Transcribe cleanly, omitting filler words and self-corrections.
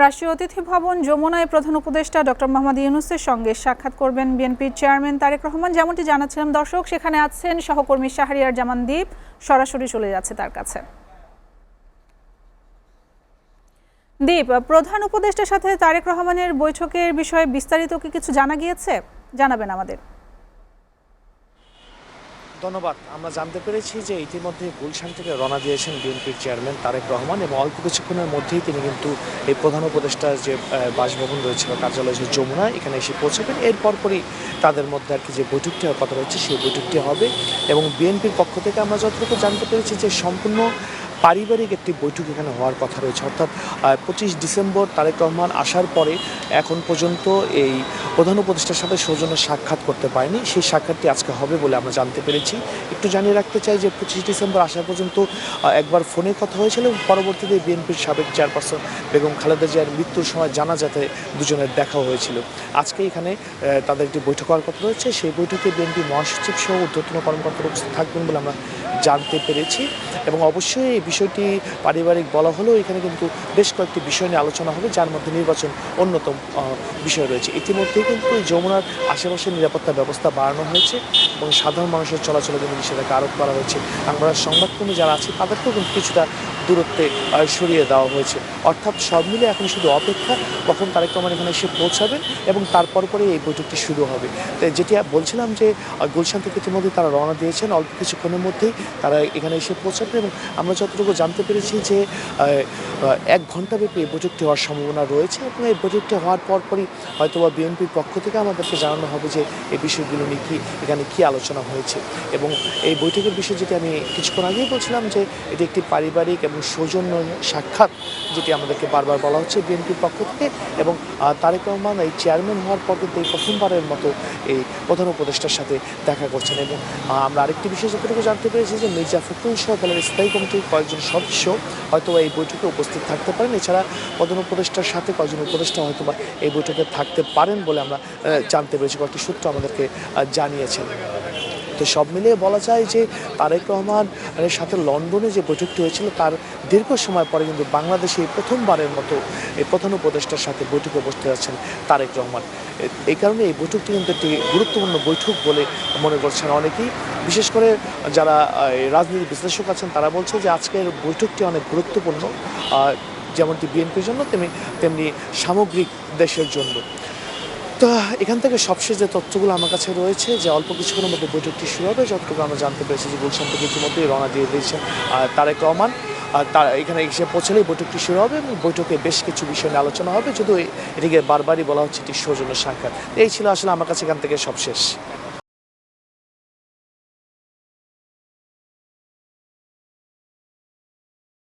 রাষ্ট্রীয় অতিথি ভবন যমুনায় প্রধান উপদেষ্টা ডক্টর মোহাম্মদ ইউনূসের সঙ্গে সাক্ষাৎ করবেন বিএনপির চেয়ারম্যান তারেক রহমান। যেমনটি জানাচ্ছিলাম দর্শক, সেখানে আছেন সহকর্মী শাহরিয়ার জামান দীপ, সরাসরি চলে যাচ্ছে তার কাছে। দীপ, প্রধান উপদেষ্টার সাথে তারেক রহমানের বৈঠকের বিষয়ে বিস্তারিত কি কিছু জানা গিয়েছে? জানাবেন আমাদের। ধন্যবাদ। আমরা জানতে পেরেছি যে ইতিমধ্যে গুলশান থেকে রওনা দিয়েছেন বিএনপির চেয়ারম্যান তারেক রহমান এবং অল্প কিছুক্ষণের মধ্যেই তিনি কিন্তু এই প্রধান উপদেষ্টার যে বাসভবন রয়েছে বা কার্যালয় যে যমুনা, এখানে এসে পৌঁছাবেন। এর পরপরই তাদের মধ্যে আর কি যে বৈঠকটি হওয়ার কথা রয়েছে সেই বৈঠকটি হবে এবং বিএনপির পক্ষ থেকে আমরা যতটুকু জানতে পেরেছি যে সম্পূর্ণ পারিবারিক একটি বৈঠক এখানে হওয়ার কথা রয়েছে। অর্থাৎ 25 ডিসেম্বর তারেক রহমান আসার পরে এখন পর্যন্ত এই প্রধান উপদেষ্টার সাথে সৌজন্য সাক্ষাৎ করতে পারেনি। সেই সাক্ষাৎটি আজকে হবে বলে আমরা জানতে পেরেছি। একটু জানিয়ে রাখতে চাই যে 25 ডিসেম্বর আসা পর্যন্ত একবার ফোনে কথা হয়েছিল এবং পরবর্তীতে বিএনপির সাবেক চেয়ারপারসন বেগম খালেদা জিয়ার মৃত্যুর সময় জানাজাতে দুজনের দেখা হয়েছিল। আজকে এখানে তাদের একটি বৈঠক হওয়ার কথা রয়েছে। সেই বৈঠকে বিএনপি মহাসচিব সহ ঊর্ধ্বতন কর্মকর্তারা উপস্থিত থাকবেন বলে আমরা জানতে পেরেছি এবং অবশ্যই এই বিষয়টি পারিবারিক বলা হলেও এখানে কিন্তু বেশ কয়েকটি বিষয় নিয়ে আলোচনা হবে, যার মধ্যে নির্বাচন অন্যতম বিষয় রয়েছে। ইতিমধ্যেই কিন্তু যমুনার আশেপাশে নিরাপত্তা ব্যবস্থা বাড়ানো হয়েছে এবং সাধারণ মানুষের চলাচলে কিন্তু নিষেধাজ্ঞা আরোপ করা হয়েছে। আমরা সংবাদকর্মী যারা আছে তাদেরকেও কিন্তু কিছুটা দূরত্বে সরিয়ে দেওয়া হয়েছে। অর্থাৎ সব মিলে এখন শুধু অপেক্ষা কখন তারেক রহমান এখানে এসে পৌঁছাবেন এবং তারপর পরে এই বৈঠকটি শুরু হবে। যেটি বলছিলাম যে গুলশান থেকে ইতিমধ্যে তারা রওনা দিয়েছেন, অল্প কিছুক্ষণের মধ্যেই তারা এখানে এসে পৌঁছাবেন এবং আমরা যতটুকু জানতে পেরেছি যে 1 ঘণ্টাব্যাপী এই বৈঠকটি হওয়ার সম্ভাবনা রয়েছে এবং এই বৈঠকটি হওয়ার পরপরই হয়তোবা বিএনপির পক্ষ থেকে আমাদেরকে জানানো হবে যে এই বিষয়গুলো নিয়ে এখানে কী আলোচনা হয়েছে। এবং এই বৈঠকের বিষয় যেটি আমি কিছুক্ষণ আগেই বলছিলাম যে এটি একটি পারিবারিক এবং সৌজন্য সাক্ষাৎ, যেটি আমাদেরকে বারবার বলা হচ্ছে বিএনপির পক্ষ থেকে। এবং তারেক রহমান এই চেয়ারম্যান হওয়ার পর কিন্তু এই প্রথমবারের মতো এই প্রধান উপদেষ্টার সাথে দেখা করছেন। এবং আমরা আরেকটি বিষয় যতটুকু জানতে পেরেছি যে মির্জা ফখরুল সহ দলের স্থায়ী কমিটির কয়েকজন সদস্য হয়তোবা এই বৈঠকে উপস্থিত থাকতে পারেন। এছাড়া প্রধান উপদেষ্টার সাথে কয়েকজন উপদেষ্টা হয়তোবা এই বৈঠকে থাকতে পারেন বলে আমরা জানতে পেরেছি, কয়েকটি সূত্র আমাদেরকে জানিয়েছেন। তো সব মিলিয়ে বলা যায় যে তারেক রহমানের সাথে লন্ডনে যে বৈঠকটি হয়েছিল তার দীর্ঘ সময় পরে কিন্তু বাংলাদেশে এই প্রথমবারের মতো এই প্রধান উপদেষ্টার সাথে বৈঠকে বসতে যাচ্ছেন তারেক রহমান। এই কারণে এই বৈঠকটি কিন্তু একটি গুরুত্বপূর্ণ বৈঠক বলে মনে করছেন অনেকেই, বিশেষ করে যারা রাজনীতি বিশ্লেষক আছেন তারা বলছে যে আজকের বৈঠকটি অনেক গুরুত্বপূর্ণ, যেমনটি বিএনপির জন্য তেমনি সামগ্রিক দেশের জন্য। তো এখান থেকে সবশেষ যে তথ্যগুলো আমার কাছে রয়েছে যে অল্প কিছুক্ষণের মধ্যে বৈঠকটি শুরু হবে, যতটুকু আমরা জানতে পেরেছি যে গুলশান থেকে ইতিমধ্যেই রওনা দিয়ে দিয়েছেন তারেক রহমান। তার এখানে এসে পৌঁছলেই বৈঠকটি শুরু হবে এবং বৈঠকে বেশ কিছু বিষয় নিয়ে আলোচনা হবে, যদিও এটিকে বারবারই বলা হচ্ছে এটি সৌজন্য সাক্ষাৎ। এই ছিল আসলে আমার কাছে এখান থেকে সবশেষ।